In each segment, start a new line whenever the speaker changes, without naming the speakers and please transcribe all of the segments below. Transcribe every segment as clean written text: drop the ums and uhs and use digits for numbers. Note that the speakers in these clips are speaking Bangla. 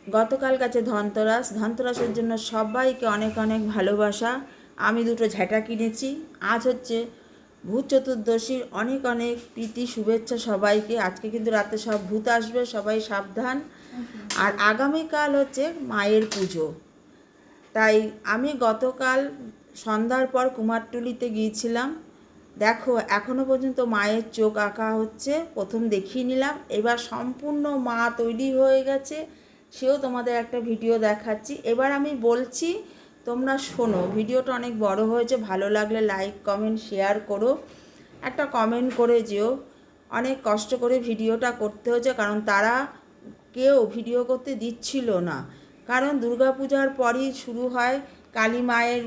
গতকাল গেছে ধনতেরাস। ধনতেরাসের জন্য সবাইকে অনেক অনেক ভালোবাসা। আমি দুটো ঝাঁটা কিনেছি। আজ হচ্ছে ভূত চতুর্দশীর অনেক অনেক প্রীতি শুভেচ্ছা সবাইকে। আজকে কিন্তু রাতে সব ভূত আসবে, সবাই সাবধান। আর আগামীকাল হচ্ছে মায়ের পুজো। তাই আমি গতকাল সন্ধ্যার পর কুমারটুলিতে গিয়েছিলাম। দেখো এখনও পর্যন্ত মায়ের চোখ আঁকা হচ্ছে, প্রথম দেখিয়ে নিলাম। এবার সম্পূর্ণ মা তৈরি হয়ে গেছে, সেও তোমাদের একটা ভিডিও দেখাচ্ছি। এবার আমি বলছি, তোমরা শোনো। ভিডিওটা অনেক বড় হয়েছে, ভালো লাগলে লাইক কমেন্ট শেয়ার করো, একটা কমেন্ট করে যেও। অনেক কষ্ট করে ভিডিওটা করতে হয়েছে, কারণ তারা কেউ ভিডিও করতে দিচ্ছিল না। কারণ দুর্গাপূজার পরই শুরু হয় কালী মায়ের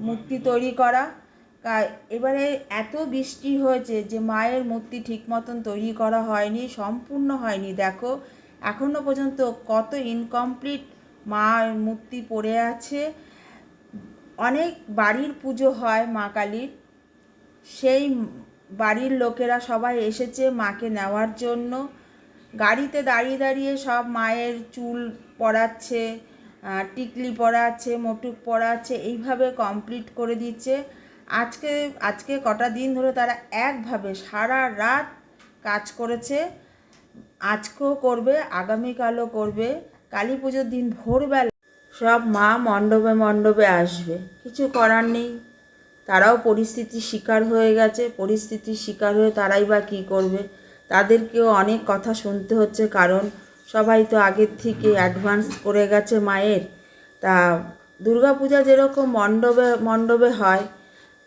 মূর্তি তৈরি করা। এবারে এত বৃষ্টি হয়েছে যে মায়ের মূর্তি ঠিক মতন তৈরি করা হয়নি, সম্পূর্ণ হয়নি। দেখো এখনও পর্যন্ত কত ইনকমপ্লিট মায়ের মূর্তি পড়ে আছে। অনেক বাড়ির পুজো হয় মা কালীর, সেই বাড়ির লোকেরা সবাই এসেছে মাকে নেওয়ার জন্য। গাড়িতে দাঁড়িয়ে দাঁড়িয়ে সব মায়ের চুল পরাচ্ছে, টিকলি পরাচ্ছে, মোটুক পরাচ্ছে, এইভাবে কমপ্লিট করে দিচ্ছে। আজকে কটা দিন ধরে তারা একভাবে সারা রাত কাজ করেছে। আজকেও করবে, আগামীকালও করবে। কালী পুজোর দিন ভোরবেলা সব মা মণ্ডপে মণ্ডপে আসবে। কিছু করার নেই, তারাও পরিস্থিতির শিকার হয়ে গেছে। পরিস্থিতির শিকার হয়ে তারাই বা কী করবে, তাদেরকেও অনেক কথা শুনতে হচ্ছে। কারণ সবাই তো আগের থেকে অ্যাডভান্স করে গেছে মায়ের। তা দুর্গাপূজা যেরকম মণ্ডপে মণ্ডপে হয়,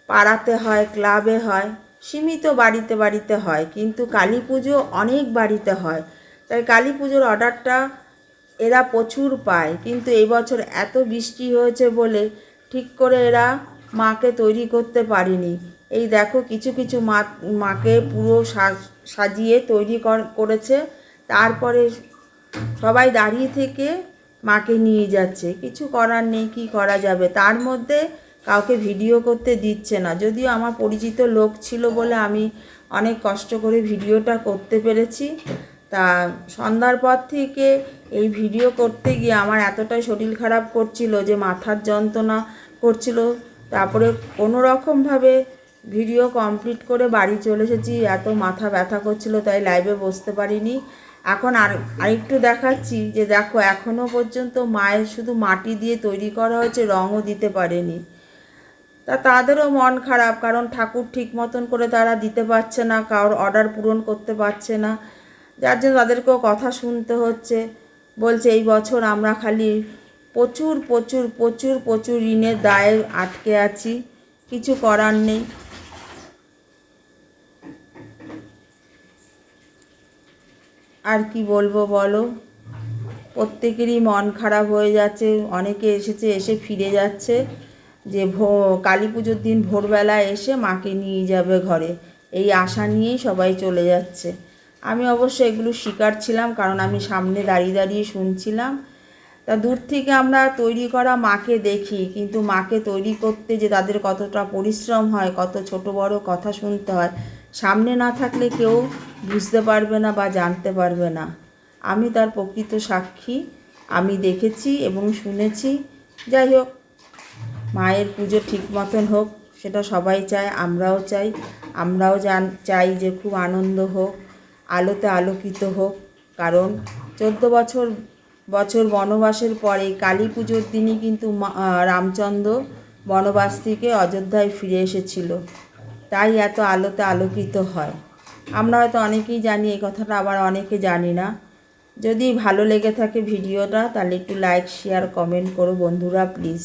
পাড়াতে হয়, ক্লাবে হয়, সীমিত বাড়িতে বাড়িতে হয়, কিন্তু কালী পুজো অনেক বাড়িতে হয়। তাই কালী পুজোর অর্ডারটা এরা প্রচুর পায়, কিন্তু এই বছর এত বৃষ্টি হয়েছে বলে ঠিক করে এরা মাকে তৈরি করতে পারেনি। এই দেখো কিছু কিছু মাকে পুরো সাজিয়ে তৈরি করেছে, তারপরে সবাই দাঁড়িয়ে থেকে মাকে নিয়ে যাচ্ছে। কিছু করার নেই, কি করা যাবে। তার মধ্যে কাউকে ভিডিও করতে দিচ্ছে না। যদিও আমার পরিচিত লোক ছিল বলে আমি অনেক কষ্ট করে ভিডিওটা করতে পেরেছি। তা সন্ধ্যার পর থেকে এই ভিডিও করতে গিয়ে আমার এতটাই শরীর খারাপ করছিল যে মাথার যন্ত্রণা করছিল। তারপরে কোনো রকমভাবে ভিডিও কমপ্লিট করে বাড়ি চলে এসেছি। এত মাথা ব্যথা করছিল তাই লাইভে বসতে পারিনি। এখন আরেকটু দেখাচ্ছি যে দেখো এখনও পর্যন্ত মায়ের শুধু মাটি দিয়ে তৈরি করা হয়েছে, রঙও দিতে পারেনি। তাদেরও মন খারাপ, কারণ ঠাকুর ঠিক মতন করে তারা দিতে পারছে না, কারোর অর্ডার পূরণ করতে পারছে না, যার জন্য তাদেরকেও কথা শুনতে হচ্ছে। বলছে এই বছর আমরা খালি প্রচুর প্রচুর প্রচুর প্রচুর ঋণের দায়ে আটকে আছি, কিছু করার নেই। আর কি বলবো বলো, প্রত্যেকেরই মন খারাপ হয়ে যাচ্ছে। অনেকে এসে ফিরে যাচ্ছে যে কালী পুজোর দিন ভোরবেলা এসে মাকে নিয়ে যাবে ঘরে, এই আশা নিয়েই সবাই চলে যাচ্ছে। আমি অবশ্য এগুলো শিকার ছিলাম, কারণ আমি সামনে দাঁড়িয়ে দাঁড়িয়ে শুনছিলাম। তা দূর থেকে আমরা তৈরি করা মাকে দেখি, কিন্তু মাকে তৈরি করতে যে তাদের কতটা পরিশ্রম হয়, কত ছোট বড় কথা শুনতে হয়, সামনে না থাকলে কেউ বুঝতে পারবে না বা জানতে পারবে না। আমি তার প্রকৃত সাক্ষী, আমি দেখেছি এবং শুনেছি। যাই হোক, মায়ের পুজো ঠিক মতন হোক, সেটা সবাই চায়, আমরাও চাই। আমরাও চাই যে খুব আনন্দ হোক, আলোতে আলোকিত হোক। কারণ 14 বছর বনবাসের পরে কালী পুজোর দিনই কিন্তু রামচন্দ্র বনবাস থেকে অযোধ্যায় ফিরে এসেছিল, তাই এত আলোতে আলোকিত হয়। আমরা হয়তো অনেকেই জানি এই কথাটা, আবার অনেকে জানি না। যদি ভালো লেগে থাকে ভিডিওটা, তাহলে একটু লাইক শেয়ার কমেন্ট করো বন্ধুরা, প্লিজ।